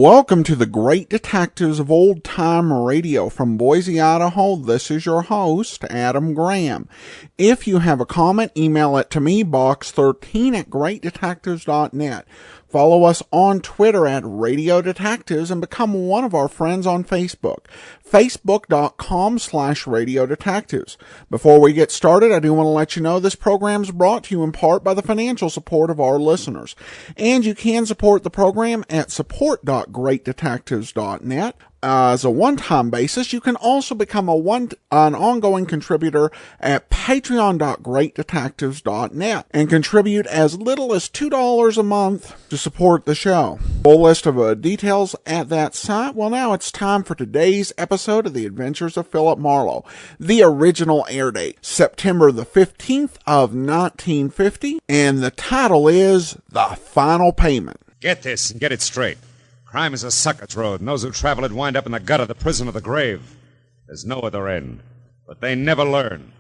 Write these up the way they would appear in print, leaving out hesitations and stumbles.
Welcome to the Great Detectives of Old Time Radio. From Boise, Idaho, this is your host, Adam Graham. If you have a comment, email it to me, box13@greatdetectives.net. Follow us on Twitter at Radio Detectives and become one of our friends on Facebook, facebook.com/Radio Detectives. Before we get started, I do want to let you know this program is brought to you in part by the financial support of our listeners. And you can support the program at support.greatdetectives.net. As a one-time basis, you can also become an ongoing contributor at patreon.greatdetectives.net and contribute as little as $2 a month to support the show. Full list of details at that site. Well, now it's time for today's episode of The Adventures of Philip Marlowe. The original air date, September the 15th of 1950, and the title is The Final Payment. Get this and get it straight. Crime is a sucker's road, and those who travel it wind up in the gutter, the prison, or the grave. There's no other end. But they never learn.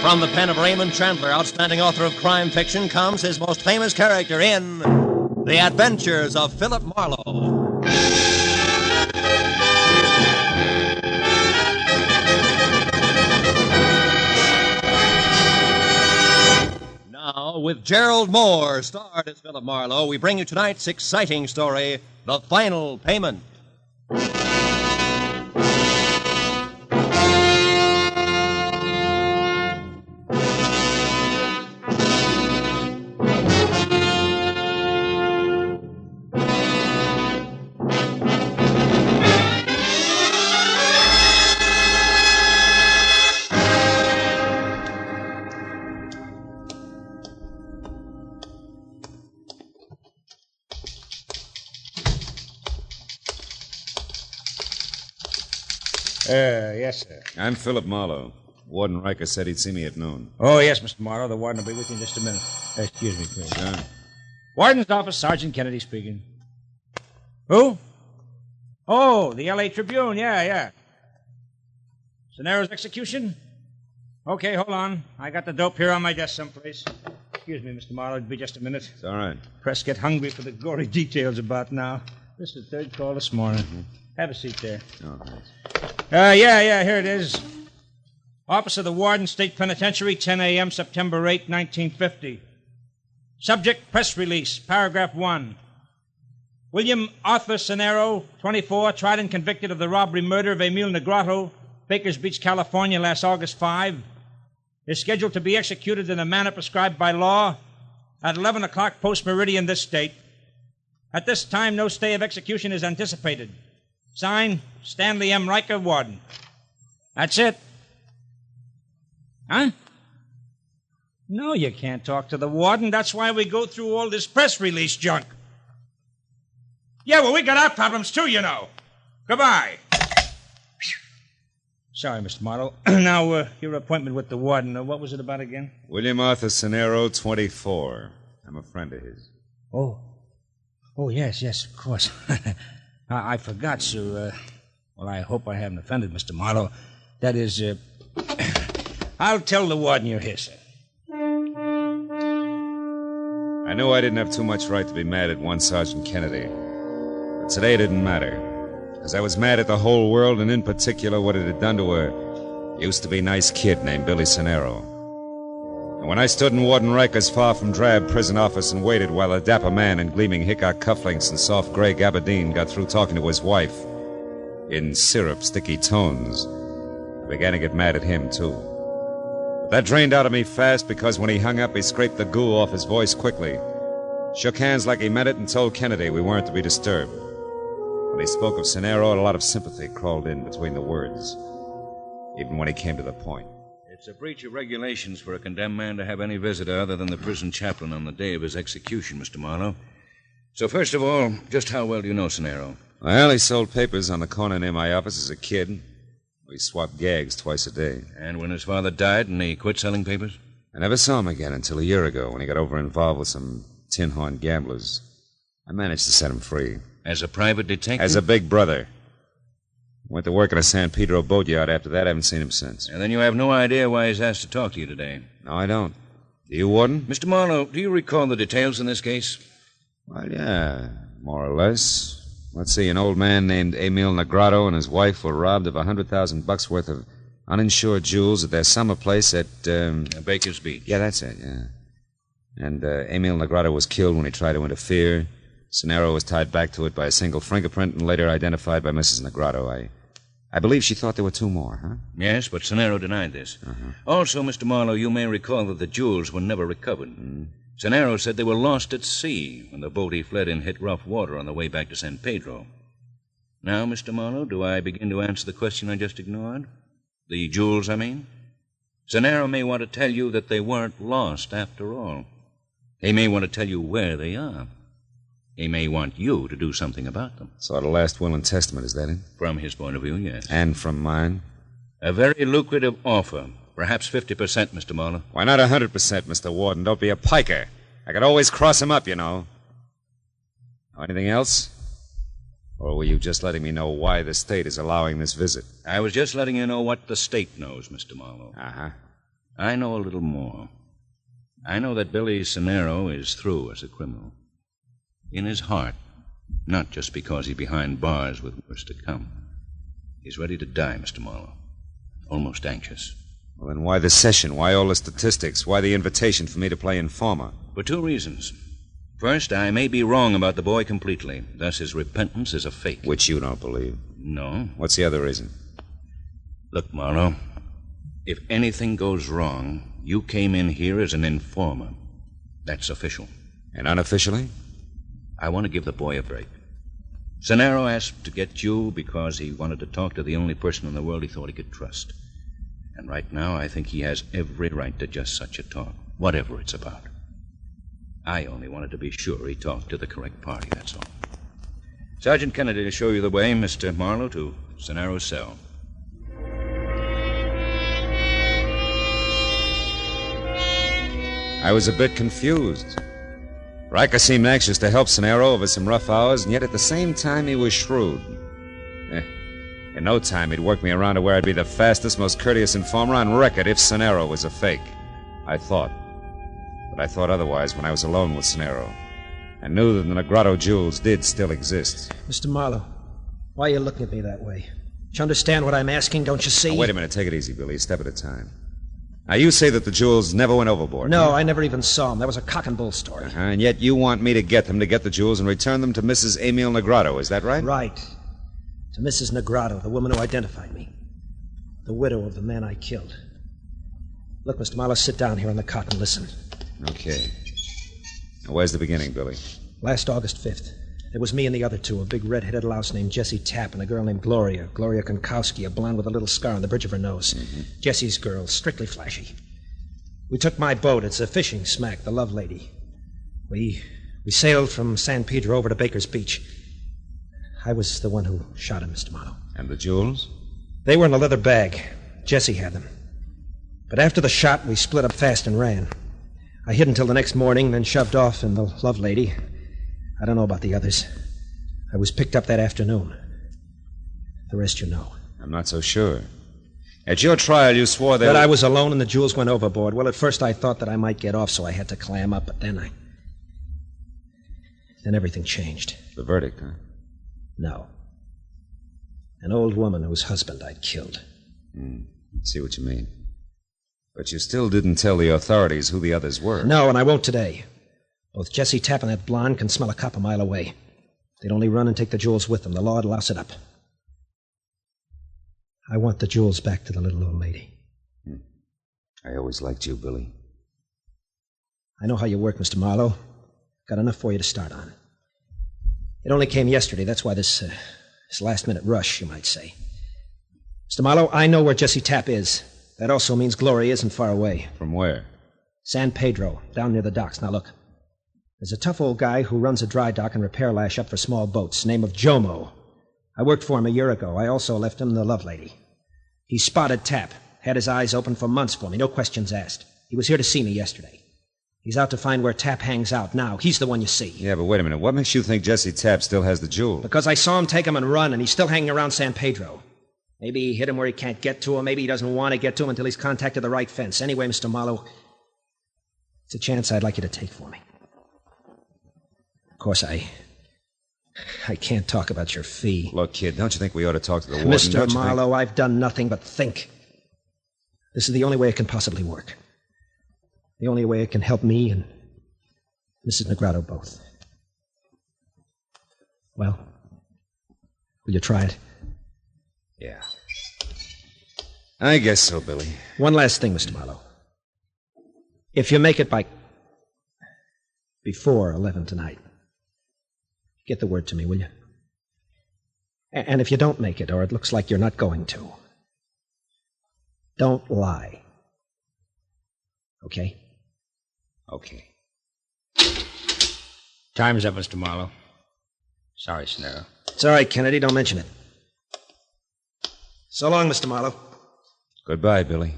From the pen of Raymond Chandler, outstanding author of crime fiction, comes his most famous character in The Adventures of Philip Marlowe. Now, with Gerald Moore, starred as Philip Marlowe, we bring you tonight's exciting story, The Final Payment. Yes, sir. I'm Philip Marlowe. Warden Riker said he'd see me at noon. Oh, yes, Mr. Marlowe. The warden will be with you in just a minute. Excuse me, please. Sure. Warden's office, Sergeant Kennedy speaking. Who? Oh, the L.A. Tribune. Yeah. Cenaro's execution? Okay, hold on. I got the dope here on my desk someplace. Excuse me, Mr. Marlowe. It'll be just a minute. It's all right. Press get hungry for the gory details about now. This is the third call this morning. Mm-hmm. Have a seat there. Oh, thanks. Yeah, here it is. Office of the Warden, State Penitentiary, 10 a.m., September 8, 1950. Subject, press release, paragraph 1. William Arthur Cenaro, 24, tried and convicted of the robbery murder of Emil Negrato, Bakers Beach, California, last August 5, is scheduled to be executed in the manner prescribed by law at 11 o'clock post-meridian this date. At this time, no stay of execution is anticipated. Signed, Stanley M. Riker, Warden. That's it. Huh? No, you can't talk to the warden. That's why we go through all this press release junk. Yeah, well, we got our problems, too, you know. Goodbye. Sorry, Mr. Marlowe. Now, your appointment with the warden, what was it about again? William Arthur Cenaro, 24. I'm a friend of his. Oh, yes, of course. I forgot, sir. Well, I hope I haven't offended Mr. Marlowe. That is, I'll tell the warden you're here, sir. I knew I didn't have too much right to be mad at one Sergeant Kennedy. But today it didn't matter. Because I was mad at the whole world, and in particular what it had done to a used-to-be nice kid named Billy Cenaro. And when I stood in Warden Riker's far-from-drab prison office and waited while a dapper man in gleaming Hickok cufflinks and soft gray gabardine got through talking to his wife in syrup-sticky tones, I began to get mad at him, too. But that drained out of me fast because when he hung up, he scraped the goo off his voice quickly, shook hands like he meant it, and told Kennedy we weren't to be disturbed. When he spoke of Cenaro, a lot of sympathy crawled in between the words, even when he came to the point. It's a breach of regulations for a condemned man to have any visitor other than the prison chaplain on the day of his execution, Mr. Marlowe. So first of all, just how well do you know Cenaro? Well, he sold papers on the corner near my office as a kid. We swapped gags twice a day. And when his father died and he quit selling papers? I never saw him again until a year ago when he got over-involved with some tin-horn gamblers. I managed to set him free. As a private detective? As a big brother. Went to work in a San Pedro boatyard after that. I haven't seen him since. And then you have no idea why he's asked to talk to you today? No, I don't. Do you, Warden? Mr. Marlowe, do you recall the details in this case? Well, yeah. More or less. Let's see, an old man named Emil Negrado and his wife were robbed of $100,000 worth of uninsured jewels at their summer place at, Baker's Beach. Yeah, that's it, yeah. And Emil Negrado was killed when he tried to interfere. Cenero was tied back to it by a single fingerprint and later identified by Mrs. Negrado. I believe she thought there were 2 more, huh? Yes, but Cenero denied this. Also, Mr. Marlowe, you may recall that the jewels were never recovered. Cenero said they were lost at sea when the boat he fled in hit rough water on the way back to San Pedro. Now, Mr. Marlowe, do I begin to answer the question I just ignored? The jewels, I mean? Cenero may want to tell you that they weren't lost after all. He may want to tell you where they are. He may want you to do something about them. Sort of last will and testament, is that it? From his point of view, yes. And from mine? A very lucrative offer. Perhaps 50%, Mr. Marlowe. Why not 100%, Mr. Warden? Don't be a piker. I could always cross him up, you know. Anything else? Or were you just letting me know why the state is allowing this visit? I was just letting you know what the state knows, Mr. Marlowe. Uh-huh. I know a little more. I know that Billy Cenero is through as a criminal. In his heart, not just because he's behind bars with worse to come. He's ready to die, Mr. Marlowe. Almost anxious. Well, then why the session? Why all the statistics? Why the invitation for me to play informer? For 2 reasons. First, I may be wrong about the boy completely. Thus, his repentance is a fake. Which you don't believe. No. What's the other reason? Look, Marlowe, if anything goes wrong, you came in here as an informer. That's official. And unofficially? I want to give the boy a break. Cenero asked to get you because he wanted to talk to the only person in the world he thought he could trust. And right now, I think he has every right to just such a talk, whatever it's about. I only wanted to be sure he talked to the correct party, that's all. Sergeant Kennedy to show you the way, Mr. Marlowe, to Cenero's cell. I was a bit confused. Riker seemed anxious to help Cenero over some rough hours, and yet at the same time he was shrewd. In no time he'd work me around to where I'd be the fastest, most courteous informer on record if Cenero was a fake. I thought. But I thought otherwise when I was alone with Cenero. I knew that the Negrado jewels did still exist. Mr. Marlowe, why are you looking at me that way? Do you understand what I'm asking? Don't you see? Now, wait a minute. Take it easy, Billy. A step at a time. Now, you say that the jewels never went overboard. No, huh? I never even saw them. That was a cock and bull story. And yet you want me to get them, to get the jewels, and return them to Mrs. Emil Negrado. Is that right? Right. To Mrs. Negrado, the woman who identified me. The widow of the man I killed. Look, Mr. Marlowe, sit down here on the cot and listen. Okay. Now, where's the beginning, Billy? Last August 5th. It was me and the other 2, a big red-headed louse named Jessie Tapp and a girl named Gloria Konkowski, a blonde with a little scar on the bridge of her nose. Jessie's girl, strictly flashy. We took my boat. It's a fishing smack, the Love Lady. We sailed from San Pedro over to Baker's Beach. I was the one who shot him, Mr. Marlowe. And the jewels? They were in a leather bag. Jessie had them. But after the shot, we split up fast and ran. I hid until the next morning, then shoved off in the Love Lady. I don't know about the others. I was picked up that afternoon. The rest you know. I'm not so sure. At your trial, you swore that I was alone and the jewels went overboard. Well, at first I thought that I might get off, so I had to clam up, but then everything changed. The verdict, huh? No. An old woman whose husband I'd killed. See what you mean. But you still didn't tell the authorities who the others were. No, and I won't today. Both Jessie Tapp and that blonde can smell a cop a mile away. They'd only run and take the jewels with them. The law'd louse it up. I want the jewels back to the little old lady. I always liked you, Billy. I know how you work, Mr. Marlowe. Got enough for you to start on. It only came yesterday. That's why this last-minute rush, you might say. Mr. Marlowe, I know where Jessie Tapp is. That also means Gloria isn't far away. From where? San Pedro, down near the docks. Now, look. There's a tough old guy who runs a dry dock and repair lash up for small boats, name of Jomo. I worked for him a year ago. I also left him the Love Lady. He spotted Tapp, had his eyes open for months for me, no questions asked. He was here to see me yesterday. He's out to find where Tapp hangs out now. He's the one you see. Yeah, but wait a minute. What makes you think Jessie Tapp still has the jewel? Because I saw him take him and run, and he's still hanging around San Pedro. Maybe he hit him where he can't get to him. Maybe he doesn't want to get to him until he's contacted the right fence. Anyway, Mr. Marlowe, it's a chance I'd like you to take for me. Of course, I I can't talk about your fee. Look, kid, don't you think we ought to talk to the warden? Mr. Marlowe, I've done nothing but think. This is the only way it can possibly work. The only way it can help me and Mrs. Negrado both. Well, will you try it? Yeah. I guess so, Billy. One last thing, Mr. Marlowe. If you make it before 11 tonight, get the word to me, will you? And if you don't make it, or it looks like you're not going to, don't lie. Okay? Okay. Time's up, Mr. Marlowe. Sorry, Snarrow. It's all right, Kennedy. Don't mention it. So long, Mr. Marlowe. Goodbye, Billy.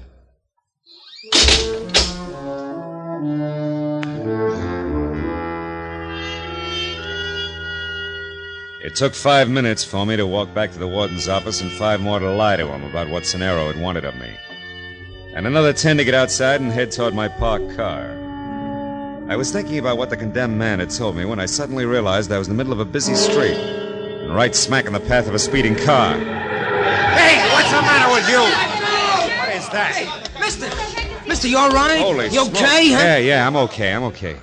It took 5 minutes for me to walk back to the warden's office and 5 more to lie to him about what Scenaro had wanted of me. And another 10 to get outside and head toward my parked car. I was thinking about what the condemned man had told me when I suddenly realized I was in the middle of a busy street and right smack in the path of a speeding car. Hey, what's the matter with you? What is that? Hey, Mister, you all right? Holy you smoke. okay, huh? Yeah, I'm okay.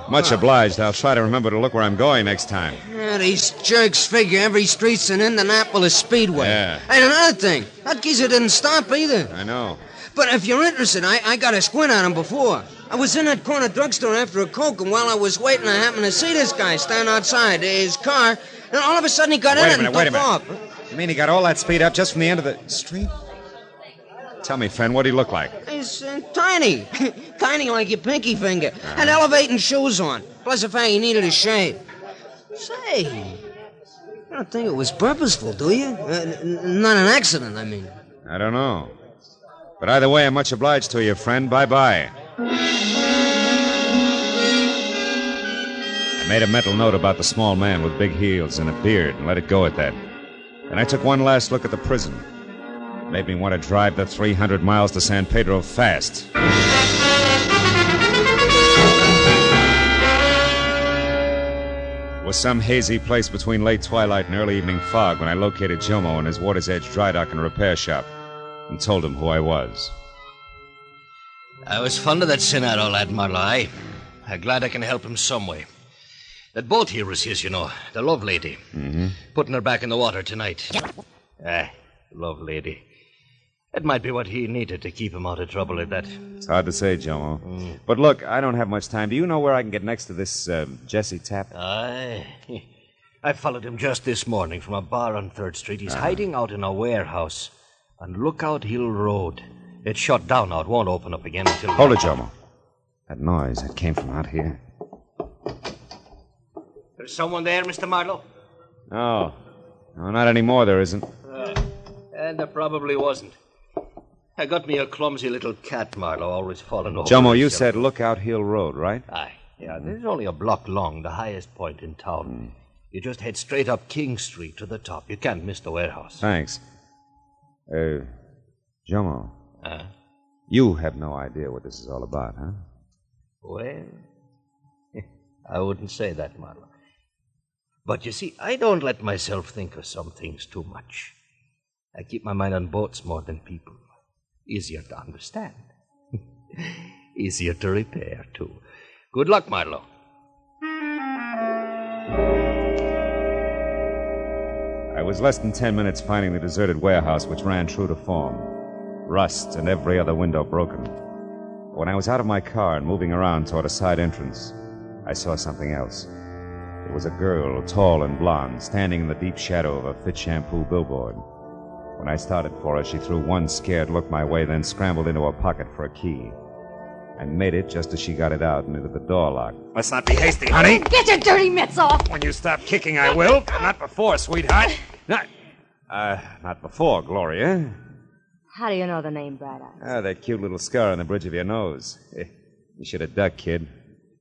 Much obliged. I'll try to remember to look where I'm going next time. Yeah, these jerks figure every street's an Indianapolis speedway. Yeah. And another thing, that geezer didn't stop either. I know. But if you're interested, I got a squint on him before. I was in that corner drugstore after a Coke, and while I was waiting, I happened to see this guy stand outside his car, and all of a sudden he got in it and took off. You mean he got all that speed up just from the end of the street? Tell me, friend, what'd he look like? He's tiny. Tiny like your pinky finger. Had elevating shoes on. Plus the fact he needed a shave. Say, you don't think it was purposeful, do you? Not an accident, I mean. I don't know. But either way, I'm much obliged to you, friend. Bye-bye. I made a mental note about the small man with big heels and a beard and let it go at that. Then I took one last look at the prison. It made me want to drive the 300 miles to San Pedro fast. It was some hazy place between late twilight and early evening fog when I located Jomo in his Water's Edge dry dock and repair shop and told him who I was. I was fond of that Scenaro lad, Marlowe. I'm glad I can help him some way. That boat here was his, you know, the Love Lady. Mm-hmm. Putting her back in the water tonight. Love Lady. That might be what he needed to keep him out of trouble like that. It's hard to say, Jomo. But look, I don't have much time. Do you know where I can get next to this Jesse Tapp? I followed him just this morning from a bar on 3rd Street. He's hiding out in a warehouse on Lookout Hill Road. It's shut down now. It won't open up again until... Hold it, Jomo. That noise, that came from out here. There's someone there, Mr. Marlowe? No, not anymore, there isn't. And there probably wasn't. I got me a clumsy little cat, Marlowe, always falling over. Jomo, you said Lookout Hill Road, right? Aye. Yeah, there's only a block long, the highest point in town. You just head straight up King Street to the top. You can't miss the warehouse. Thanks. Jomo. You have no idea what this is all about, huh? Well, I wouldn't say that, Marlowe. But you see, I don't let myself think of some things too much. I keep my mind on boats more than people. Easier to understand. Easier to repair, too. Good luck, Marlowe. I was less than 10 minutes finding the deserted warehouse, which ran true to form. Rust and every other window broken. When I was out of my car and moving around toward a side entrance, I saw something else. It was a girl, tall and blonde, standing in the deep shadow of a Fit Shampoo billboard. When I started for her, she threw one scared look my way, then scrambled into her pocket for a key. And made it just as she got it out and into the door lock. Let's not be hasty, honey. Get your dirty mitts off! When you stop kicking, I will. Not before, sweetheart. Not before, Gloria. How do you know the name Bright Eyes? That cute little scar on the bridge of your nose. You should have ducked, kid.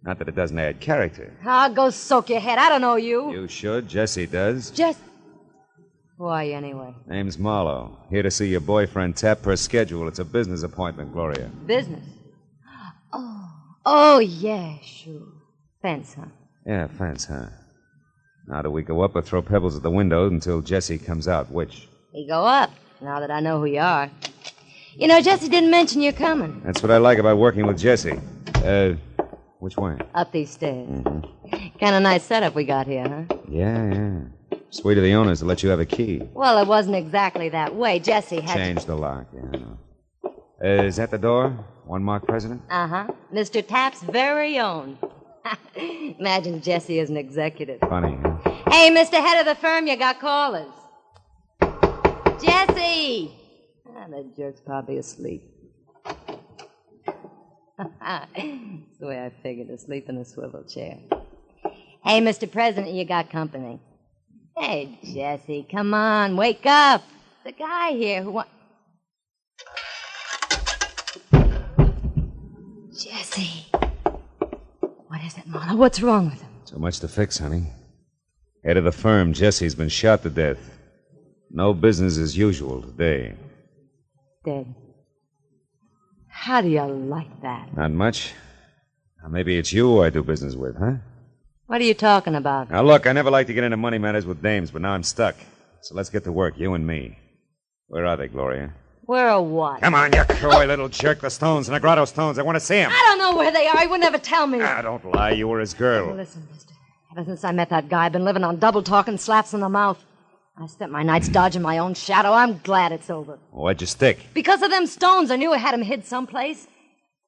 Not that it doesn't add character. Go soak your head. I don't know you. You should. Jesse does. Who are you, anyway? Name's Marlowe. Here to see your boyfriend Tapp per schedule. It's a business appointment, Gloria. Business? Oh, yeah, sure. Fence, huh? Yeah, fence, huh? Now, do we go up or throw pebbles at the window until Jesse comes out? Which? We go up, now that I know who you are. You know, Jesse didn't mention you're coming. That's what I like about working with Jesse. Which way? Up these stairs. Kind of nice setup we got here, huh? Yeah. Sweet of the owners to let you have a key. Well, it wasn't exactly that way. Jesse had Changed the lock, yeah, I know. Is that the door? One mark president? Uh-huh. Mr. Tapp's very own. Imagine Jesse as an executive. Funny, huh? Hey, Mr. Head of the firm, you got callers. Jesse! That jerk's probably asleep. That's the way I figured, asleep in a swivel chair. Hey, Mr. President, you got company. Hey, Jesse, come on, wake up. The guy here who Jesse. What is it, Marlowe? What's wrong with him? So much to fix, honey. Head of the firm, Jesse's been shot to death. No business as usual today. Dead. How do you like that? Not much. Now, maybe it's you I do business with, huh? What are you talking about? Now, look, I never like to get into money matters with dames, but now I'm stuck. So let's get to work, you and me. Where are they, Gloria? Where or what? Come on, you coy little jerk. The stones, the Negrado stones. I want to see them. I don't know where they are. He would never tell me. Don't lie. You were his girl. Listen, mister. Ever since I met that guy, I've been living on double talk and slaps in the mouth. I spent my nights dodging my own shadow. I'm glad it's over. Why'd you stick? Because of them stones. I knew I had him hid someplace.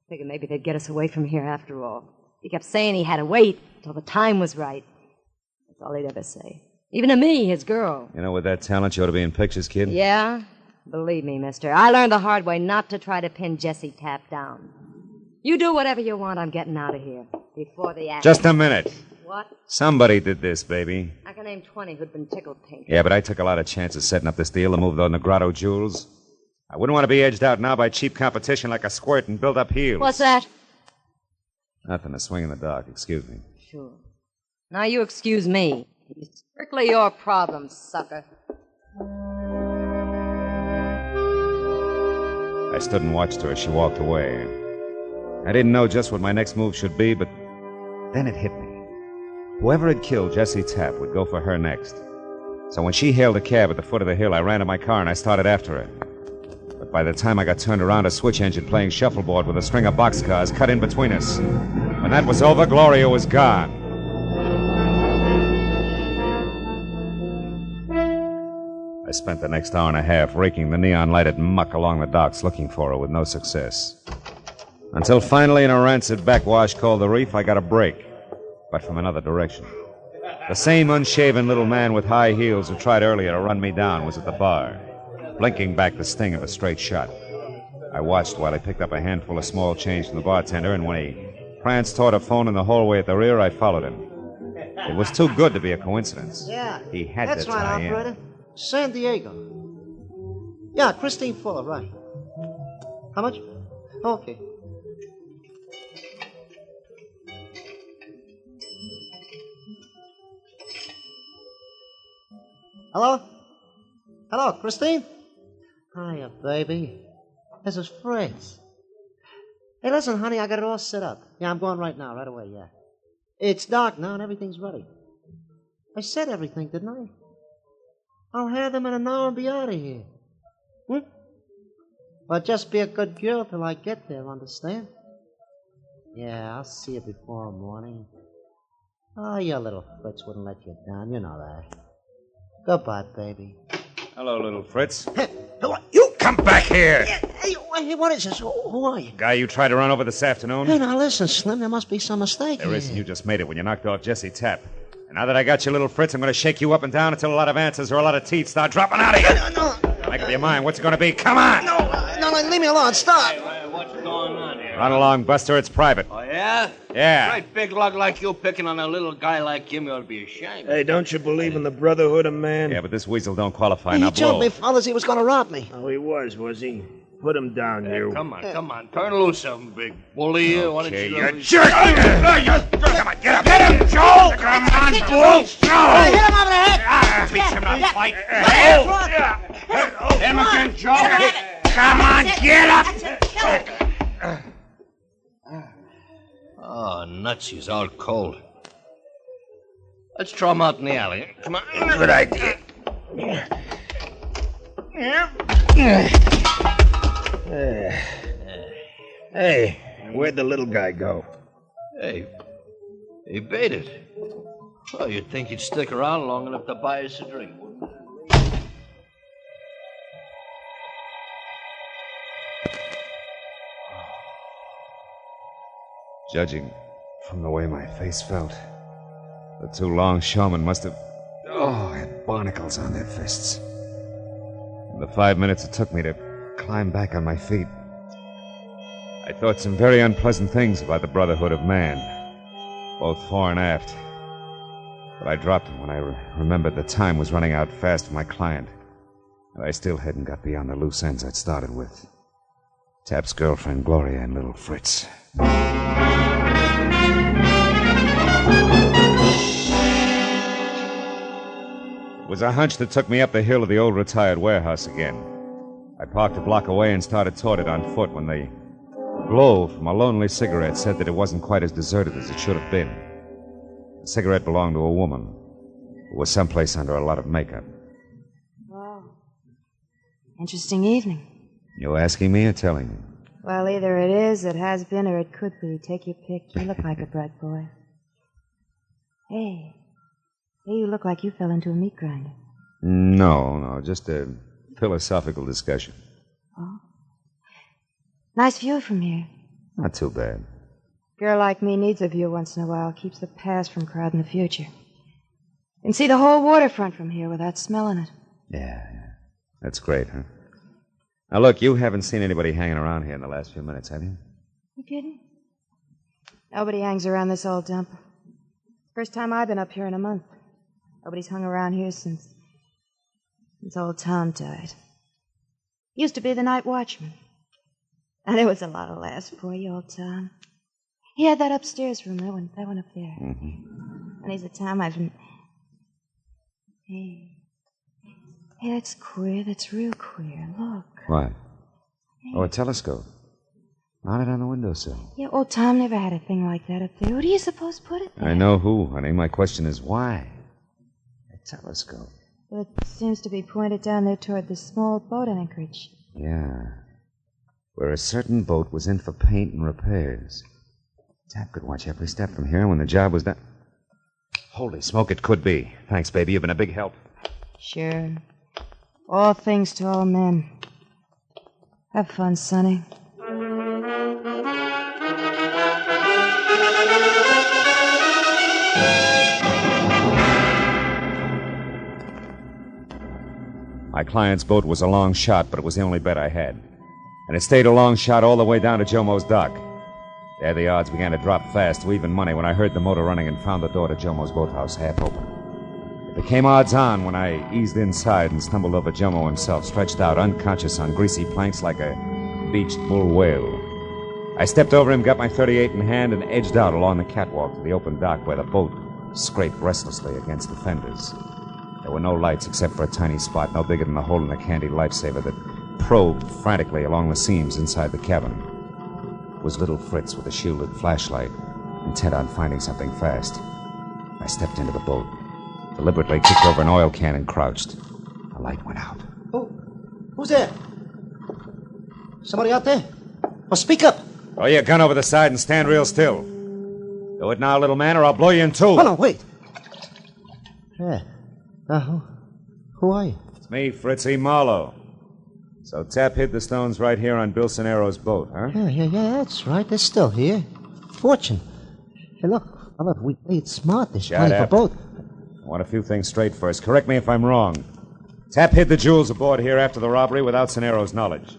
Figured maybe they'd get us away from here after all. He kept saying he had to wait until the time was right. That's all he'd ever say. Even to me, his girl. You know, with that talent, you ought to be in pictures, kid. Yeah? Believe me, mister. I learned the hard way not to try to pin Jesse Tapp down. You do whatever you want. I'm getting out of here. Before the act. Just a minute. What? Somebody did this, baby. I can name 20 who'd been tickled pink. Yeah, but I took a lot of chances setting up this deal to move those Negrado jewels. I wouldn't want to be edged out now by cheap competition like a squirt and build up heels. What's that? Nothing, a swing in the dark. Excuse me. Sure. Now you excuse me. It's strictly your problem, sucker. I stood and watched her as she walked away. I didn't know just what my next move should be, but then it hit me. Whoever had killed Jesse Tapp would go for her next. So when she hailed a cab at the foot of the hill, I ran to my car and I started after her. But by the time I got turned around, a switch engine playing shuffleboard with a string of boxcars cut in between us. When that was over, Gloria was gone. I spent the next hour and a half raking the neon-lighted muck along the docks looking for her with no success. Until finally, in a rancid backwash called the Reef, I got a break, but from another direction. The same unshaven little man with high heels who tried earlier to run me down was at the bar, blinking back the sting of a straight shot. I watched while he picked up a handful of small change from the bartender, and when he pranced toward a phone in the hallway at the rear, I followed him. It was too good to be a coincidence. Yeah. He had That's to right, tie in. operator. San Diego. Yeah, Christine Fuller, right. How much? Okay. Hello? Hello, Christine? Hiya, baby. This is Fritz. Hey, listen, honey, I got it all set up. Yeah, I'm going right now, right away, yeah. It's dark now and everything's ready. I said everything, didn't I? I'll have them in an hour and be out of here. But just be a good girl till I get there, understand? Yeah, I'll see you before morning. Oh, your little Fritz wouldn't let you down, you know that. Goodbye, baby. Hello, little Fritz. Hey, you Come back here! Hey, what is this? Who are you? Guy you tried to run over this afternoon? Hey, now listen, Slim, there must be some mistake There here. isn't. You just made it when you knocked off Jesse Tapp. And now that I got you, little Fritz, I'm going to shake you up and down until a lot of answers or a lot of teeth start dropping out of you. No, Now make up your mind. What's it going to be? Come on! no, leave me alone. Stop. What's going on here? Run along, Buster. It's private. Oh, yeah? Yeah. Great big lug like you picking on a little guy like him, you ought to be ashamed. Hey, don't you believe in the brotherhood of man? Yeah, but this weasel don't qualify. He Now told blow. me, fellas, he was going to rob me. Oh, he was he? Put him down, you. Come on. Turn loose, some big bully. Why don't Okay, you... you jerk! Come on, get up! Get him, Joe! Come on, Joe! Hey, hit him over the head. Beat him up, fight! Him again, Joe. Come on, get up. Oh, nuts, he's all cold. Let's throw him out in the alley. Come on. Good idea. Hey, where'd the little guy go? Hey, he baited. Well, you'd think he'd stick around long enough to buy us a drink. Judging from the way my face felt, the two longshoremen must have, had barnacles on their fists. In the 5 minutes it took me to climb back on my feet, I thought some very unpleasant things about the brotherhood of man, both fore and aft. But I dropped them when I remembered the time was running out fast for my client, and I still hadn't got beyond the loose ends I'd started with. Tap's girlfriend, Gloria, and little Fritz. It was a hunch that took me up the hill of the old retired warehouse again. I parked a block away and started toward it on foot when the glow from a lonely cigarette said that it wasn't quite as deserted as it should have been. The cigarette belonged to a woman who was someplace under a lot of makeup. Wow. Interesting evening. You asking me or telling me? Well, either it is, it has been, or it could be. Take your pick. You look like a bright boy. Hey, you look like you fell into a meat grinder. No, just a philosophical discussion. Oh? Nice view from here. Not too bad. Girl like me needs a view once in a while. Keeps the past from crowding the future. You can see the whole waterfront from here without smelling it. Yeah. That's great, huh? Now, look, you haven't seen anybody hanging around here in the last few minutes, have you? You kidding? Nobody hangs around this old dump. First time I've been up here in a month. Nobody's hung around here since old Tom died. Used to be the night watchman. And there was a lot of laughs for you, old Tom. He had that upstairs room, that one up there. Mm-hmm. And he's a Tom I've been... Hey, that's queer. That's real queer. Look. What? Hey. Oh, a telescope. Mounted on the windowsill. Yeah, old Tom never had a thing like that up there. Who do you suppose put it there? I know who, honey. My question is why? A telescope. Well, it seems to be pointed down there toward the small boat anchorage. Yeah. Where a certain boat was in for paint and repairs. Tap could watch every step from here when the job was done. Holy smoke, it could be. Thanks, baby. You've been a big help. Sure. All things to all men. Have fun, Sonny. My client's boat was a long shot, but it was the only bet I had. And it stayed a long shot all the way down to Jomo's dock. There the odds began to drop fast to even money when I heard the motor running and found the door to Jomo's boathouse half open. It became odds-on when I eased inside and stumbled over Jomo himself, stretched out unconscious on greasy planks like a beached bull whale. I stepped over him, got my .38 in hand, and edged out along the catwalk to the open dock where the boat scraped restlessly against the fenders. There were no lights except for a tiny spot no bigger than the hole in a candy lifesaver that probed frantically along the seams inside the cabin. It was little Fritz with a shielded flashlight, intent on finding something fast. I stepped into the boat, deliberately kicked over an oil can and crouched. The light went out. Who's there? Somebody out there? Well, speak up. Throw your gun over the side and stand real still. Do it now, little man, or I'll blow you in two. Hold on, wait. Yeah. Who are you? It's me, Fritzy Marlowe. So Tap hid the stones right here on Bill Sonero's boat, huh? Yeah, that's right. They're still here. Fortune. Hey, look, we played smart this Shut time up. for both. I want a few things straight first. Correct me if I'm wrong. Tap hid the jewels aboard here after the robbery without Sonero's knowledge.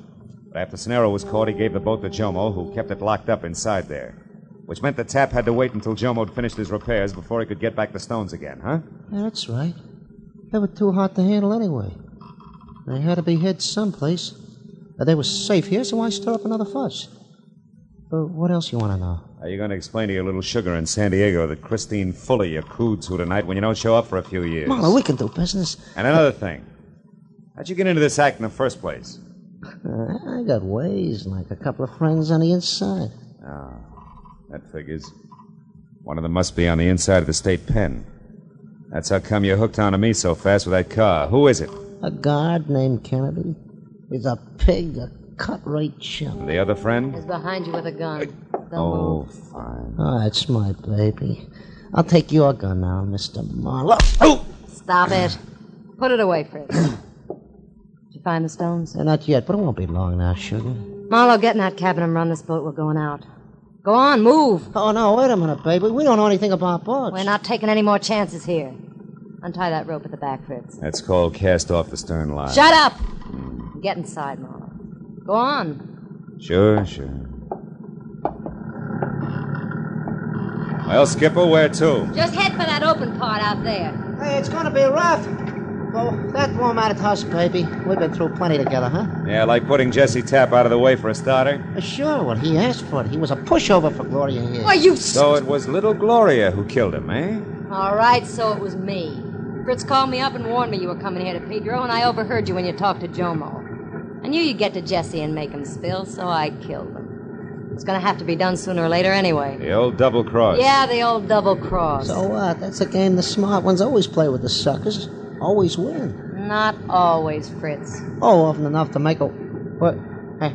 But after Sonero was caught, he gave the boat to Jomo, who kept it locked up inside there. Which meant that Tap had to wait until Jomo had finished his repairs before he could get back the stones again, huh? Yeah, that's right. They were too hard to handle anyway. They had to be hid someplace. They were safe here, so I stir up another fuss. What else you want to know? Are you going to explain to your little sugar in San Diego that Christine Fuller you cooed to tonight when you don't show up for a few years? Marlowe, we can do business. And another thing. How'd you get into this act in the first place? I got ways, like a couple of friends on the inside. Oh, that figures. One of them must be on the inside of the state pen. That's how come you hooked onto me so fast with that car. Who is it? A guard named Kennedy. He's a pig, a cut-rate chump. The other friend? He's behind you with a gun. Oh, move. fine. Oh, that's my baby. I'll take your gun now, Mr. Marlowe. Oh! Stop it. Put it away, Fritz. Did you find the stones? Not yet, but it won't be long now, sugar. Marlowe, get in that cabin and run this boat. We're going out. Go on, move. Oh, no, wait a minute, baby. We don't know anything about boats. We're not taking any more chances here. Untie that rope at the back, Fritz. That's called cast off the stern line. Shut up! Get inside, Marlowe. Go on. Sure. Well, Skipper, where to? Just head for that open part out there. Hey, it's gonna be rough. Well, that won't matter to us, baby. We've been through plenty together, huh? Yeah, like putting Jesse Tapp out of the way for a starter. Sure, well, he asked for it. He was a pushover for Gloria here. Why, you... So it was little Gloria who killed him, eh? All right, so it was me. Fritz called me up and warned me you were coming here to Pedro, and I overheard you when you talked to Jomo. I knew you'd get to Jesse and make him spill, so I killed him. It's gonna have to be done sooner or later anyway. The old double cross. Yeah, the old double cross. So what? That's a game the smart ones always play with the suckers. Always win. Not always, Fritz. Oh, often enough to make a... What?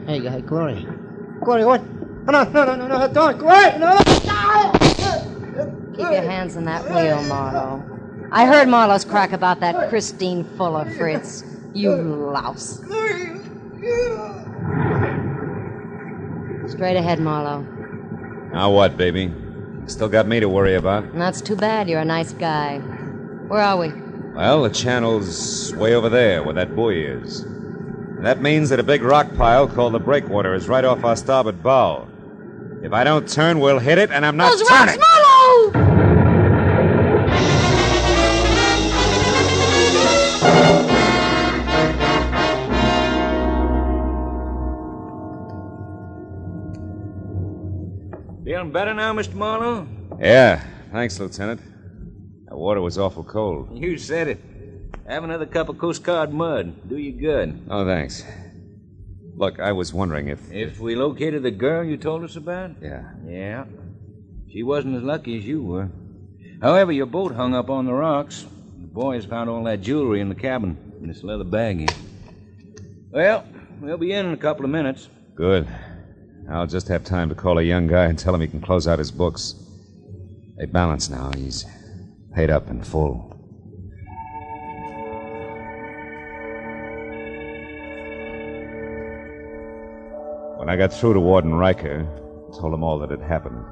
Hey, Gloria. Gloria, what? No, don't, Gloria, no! Keep your hands on that wheel, Marlowe. I heard Marlowe's crack about that Christine Fuller, Fritz. You louse. Straight ahead, Marlowe. Now what, baby? Still got me to worry about. And that's too bad. You're a nice guy. Where are we? Well, the channel's way over there, where that buoy is. And that means that a big rock pile called the breakwater is right off our starboard bow. If I don't turn, we'll hit it, and I'm not Those turning. rocks, Marlowe! Feeling better now, Mr. Marlowe? Yeah, thanks, Lieutenant. That water was awful cold. You said it. Have another cup of Coast Guard mud. Do you good. Oh, thanks. Look, I was wondering if... If we located the girl you told us about? Yeah. Yeah. She wasn't as lucky as you were. However, your boat hung up on the rocks. The boys found all that jewelry in the cabin, in this leather baggie. Well, we'll be in a couple of minutes. Good. I'll just have time to call a young guy and tell him he can close out his books. They balance now. He's paid up in full. When I got through to Warden Riker, I told him all that had happened,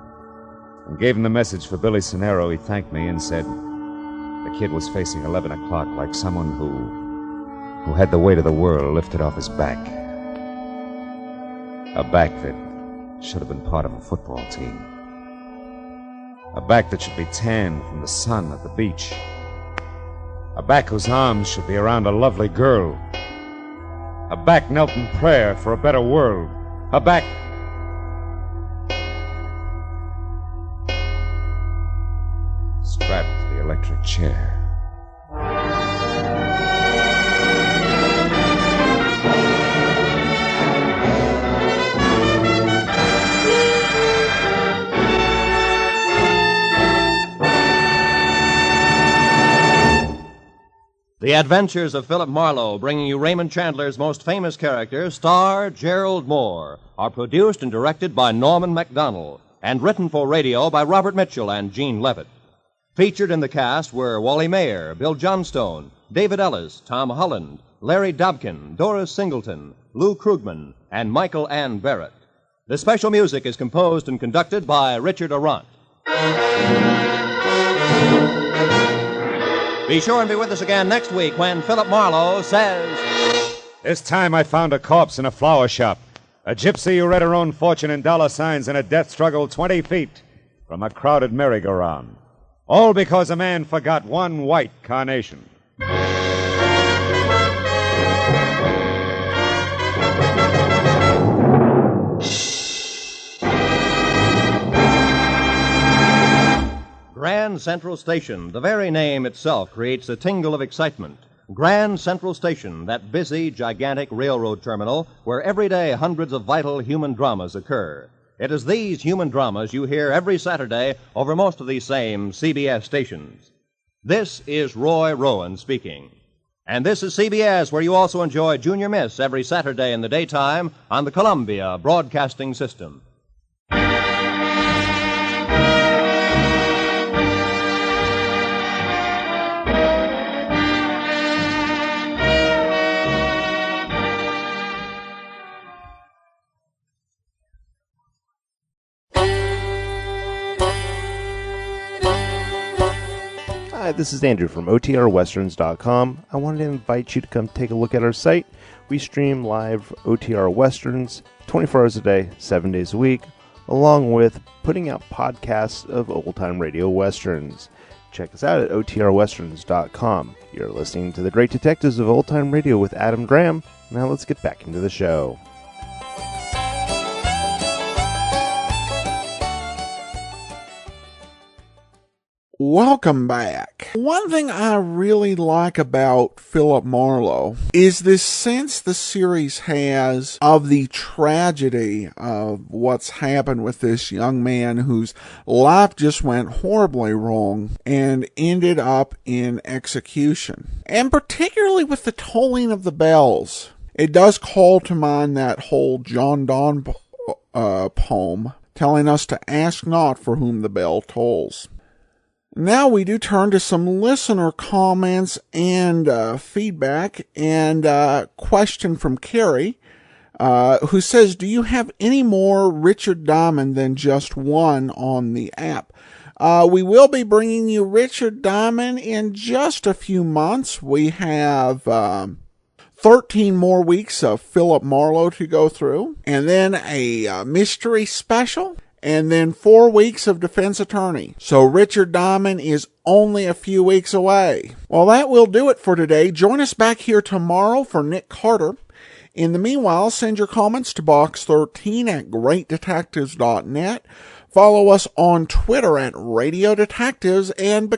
and gave him the message for Billy Sonero, he thanked me and said the kid was facing 11 o'clock like someone who had the weight of the world lifted off his back. A back that should have been part of a football team. A back that should be tanned from the sun at the beach. A back whose arms should be around a lovely girl. A back knelt in prayer for a better world. A back... strapped to the electric chair. The Adventures of Philip Marlowe, bringing you Raymond Chandler's most famous character, star Gerald Moore, are produced and directed by Norman MacDonald and written for radio by Robert Mitchell and Gene Levitt. Featured in the cast were Wally Mayer, Bill Johnstone, David Ellis, Tom Holland, Larry Dobkin, Doris Singleton, Lou Krugman, and Michael Ann Barrett. The special music is composed and conducted by Richard Arant. Be sure and be with us again next week when Philip Marlowe says... This time I found a corpse in a flower shop. A gypsy who read her own fortune in dollar signs in a death struggle 20 feet from a crowded merry-go-round. All because a man forgot one white carnation. Grand Central Station, the very name itself creates a tingle of excitement. Grand Central Station, that busy, gigantic railroad terminal where every day hundreds of vital human dramas occur. It is these human dramas you hear every Saturday over most of these same CBS stations. This is Roy Rowan speaking. And this is CBS, where you also enjoy Junior Miss every Saturday in the daytime on the Columbia Broadcasting System. Hi, this is Andrew from OTRWesterns.com. I wanted to invite you to come take a look at our site. We stream live OTR Westerns 24 hours a day, 7 days a week, along with putting out podcasts of old-time radio westerns. Check us out at OTRWesterns.com. You're listening to The Great Detectives of Old Time Radio with Adam Graham. Now let's get back into the show. Welcome back. One thing I really like about Philip Marlowe is this sense the series has of the tragedy of what's happened with this young man whose life just went horribly wrong and ended up in execution. And particularly with the tolling of the bells. It does call to mind that whole John Donne poem telling us to ask not for whom the bell tolls. Now we do turn to some listener comments and feedback, and a question from Carrie, who says, do you have any more Richard Diamond than just one on the app? We will be bringing you Richard Diamond in just a few months. We have 13 more weeks of Philip Marlowe to go through, and then a mystery special, and then 4 weeks of Defense Attorney. So Richard Diamond is only a few weeks away. Well, that will do it for today. Join us back here tomorrow for Nick Carter. In the meanwhile, send your comments to Box 13 at greatdetectives.net. Follow us on Twitter at Radio Detectives, and